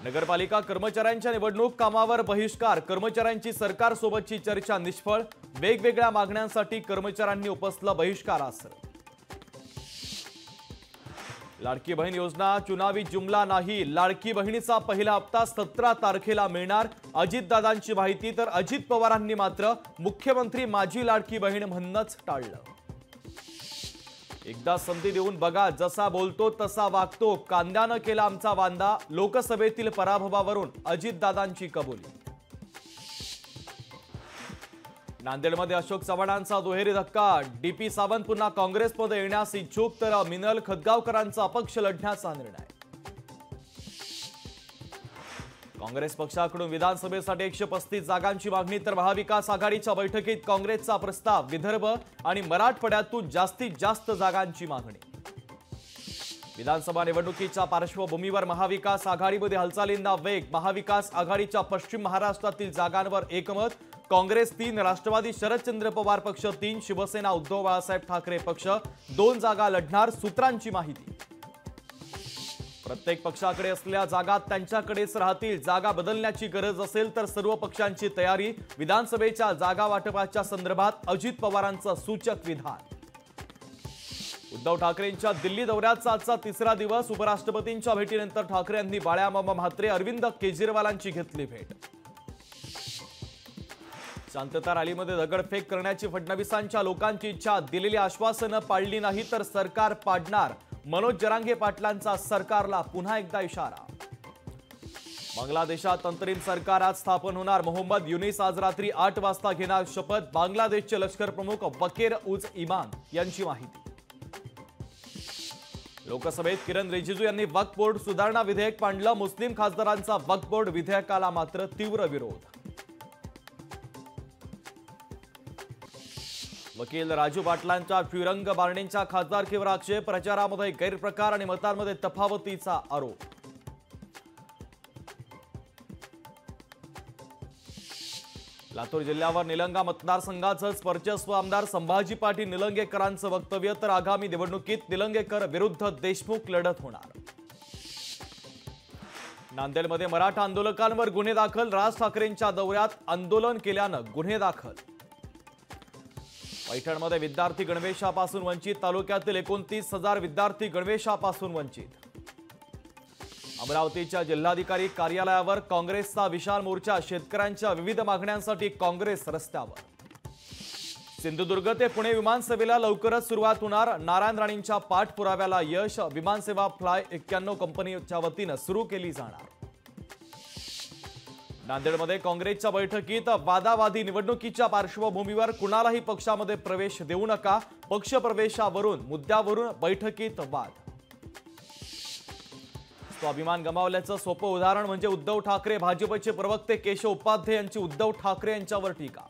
नगरपालिका कर्मचाऱ्यांच्या निवडणूक कामावर बहिष्कार, कर्मचाऱ्यांची सरकारसोबतची चर्चा निष्फळ, वेगवेगळ्या मागण्यांसाठी कर्मचाऱ्यांनी उपसला बहिष्कारासर। लाडकी बहीण योजना चुनावी जुमला नाही, लाडकी बहिणीचा पहिला हप्ता 17 तारखेला मिळणार, अजितदादांची माहिती। तर अजित पवारांनी मात्र मुख्यमंत्री माझी लाडकी बहीण म्हणणंच टाळलं। एकदा संधी देऊन बघा, जसा बोलतो तसा वागतो, कांद्यानं केला आमचा वांदा, लोकसभेतील पराभवावरून अजितदादांची कबुली। नांदेडमध्ये अशोक चव्हाणांचा दुहेरी धक्का, डीपी सावंत पुन्हा काँग्रेसमध्ये येण्यास इच्छुक, तर मिनल खदगावकरांचा अपक्ष लढण्याचा निर्णय। काँग्रेस पक्षाकडून विधानसभेसाठी 135 जागांची मागणी, तर महाविकास आघाडीच्या बैठकीत काँग्रेसचा प्रस्ताव, विदर्भ आणि मराठवाड्यातून जास्तीत जास्त जागांची मागणी। विधानसभा निवडणुकीच्या पार्श्वभूमीवर महाविकास आघाडीमध्ये हालचालींना वेग, महाविकास आघाडीच्या पश्चिम महाराष्ट्रातील जागांवर एकमत, काँग्रेस 3, राष्ट्रवादी शरदचंद्र पवार पक्ष 3, शिवसेना उद्धव बाळासाहेब ठाकरे पक्ष 2 जागा लढणार, सूत्रांची माहिती। प्रत्येक पक्षाकडे असलेल्या जागा त्यांच्याकडेच राहतील, जागा बदलण्याची गरज असेल तर सर्व पक्षांची तयारी, विधानसभेच्या जागा वाटपाच्या संदर्भात अजित पवारांचं सूचक विधान। उद्धव ठाकरेंच्या दिल्ली दौऱ्याचा आजचा तिसरा दिवस, उपराष्ट्रपतींच्या भेटीनंतर ठाकरे यांनी बाळामामा म्हात्रे, अरविंद केजरीवालांची घेतली भेट। शांतता रॅलीमध्ये दगडफेक करण्याची फडणवीसांच्या लोकांची इच्छा, दिलेली आश्वासनं पाळली नाही तर सरकार पाडणार, मनोज जरांगे पाटलांचा सरकारला पुन्हा एकदा इशारा। बांगलादेशात अंतरिम सरकार आज स्थापन होणार, मोहम्मद युनिस आज रात्री 8 वाजता घेणार शपथ, बांगलादेशचे लष्कर प्रमुख वकीर उज इमान यांची माहिती। लोकसभेत किरण रिजिजू यांनी वक्फ बोर्ड सुधारणा विधेयक मांडलं, मुस्लिम खासदारांचा वक्फ बोर्ड विधेयकाला मात्र तीव्र विरोध। वकील राजू पाटलांच्या श्रीरंग बारणेंच्या खासदारकीवर आक्षेप, प्रचारामध्ये गैरप्रकार आणि मतांमध्ये तफावतीचा आरोप। लातूर जिल्ह्यावर निलंगा मतदारसंघाचंच वर्चस्व, आमदार संभाजी पाटील निलंगेकरांचं वक्तव्य, तर आगामी निवडणुकीत निलंगेकर विरुद्ध देशमुख लढत होणार। नांदेडमध्ये मराठा आंदोलकांवर गुन्हे दाखल, राज ठाकरेंच्या दौऱ्यात आंदोलन केल्यानं गुन्हे दाखल। पैठणमध्ये विद्यार्थी गणवेशापासून वंचित, तालुक्यातील 29,000 विद्यार्थी गणवेशापासून वंचित। अमरावतीच्या जिल्हाधिकारी कार्यालयावर काँग्रेसचा विशाल मोर्चा, शेतकऱ्यांच्या विविध मागण्यांसाठी काँग्रेस रस्त्यावर। सिंधुदुर्ग ते पुणे विमानसेवेला लवकरच सुरुवात होणार, नारायण राणेंच्या पाठपुराव्याला यश, विमानसेवा फ्लाय 91 कंपनीच्या वतीनं सुरू केली जाणार। नांदेडमध्ये काँग्रेसच्या बैठकीत वादावादी, निवडणुकीच्या पार्श्वभूमीवर कुणालाही पक्षामध्ये प्रवेश देऊ नका, पक्षप्रवेशावरून मुद्द्यावरून बैठकीत वाद। स्वाभिमान गमावल्याचं सोपं उदाहरण म्हणजे उद्धव ठाकरे, भाजपचे प्रवक्ते केशव उपाध्ये यांची उद्धव ठाकरे यांच्यावर टीका।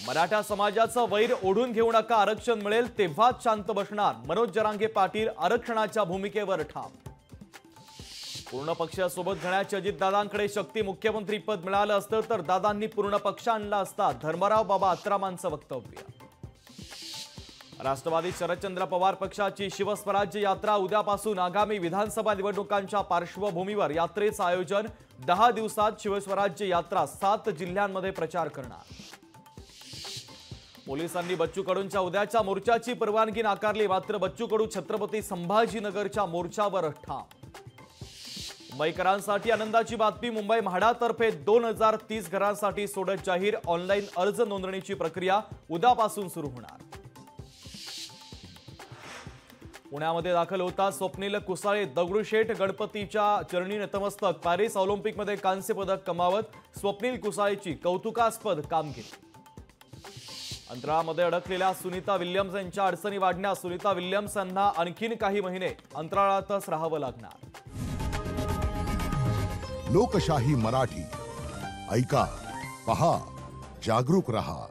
मराठा समाजाचं वैर ओढून घेऊ नका, आरक्षण मिळेल तेव्हाच शांत बसणार, मनोज जरांगे पाटील आरक्षणाच्या भूमिकेवर ठाम। पूर्ण पक्षासोबत घेण्याचे अजितदादांकडे शक्ती, मुख्यमंत्री पद मिळालं असतं तर दादांनी पूर्ण पक्ष आणला असता, धर्मराव बाबा आत्रामांचं वक्तव्य। राष्ट्रवादी शरदचंद्र पवार पक्षाची शिवस्वराज्य यात्रा उद्यापासून, आगामी विधानसभा निवडणुकांच्या पार्श्वभूमीवर यात्रेचं आयोजन, 10 दिवसात शिवस्वराज्य यात्रा 7 जिल्ह्यांमध्ये प्रचार करणार। पोलिसांनी बच्चू कडूंच्या उद्याच्या मोर्चाची परवानगी नाकारली, मात्र बच्चू कडू छत्रपती संभाजीनगरच्या मोर्चावर ठाम। मुंबईकरांसाठी आनंदाची बातमी, मुंबई म्हाडातर्फे 2030 घरांसाठी सोडत जाहीर, ऑनलाईन अर्ज नोंदणीची प्रक्रिया उद्यापासून सुरू होणार। पुण्यामध्ये दाखल होता स्वप्नील कुसाळे, दगडूशेठ गणपतीच्या चरणी नतमस्तक, पॅरिस ऑलिम्पिकमध्ये कांस्य पदक कमावत स्वप्नील कुसाळेची कौतुकास्पद कामगिरी। अंतराळामध्ये अडकलेल्या सुनीता विल्यम्स यांच्या अडचणी वाढण्यास, सुनीता विल्यम्स यांना आणखीन काही महिने अंतराळातच राहावं लागणार। लोकशाही मराठी ऐका, पहा, जागरूक रहा।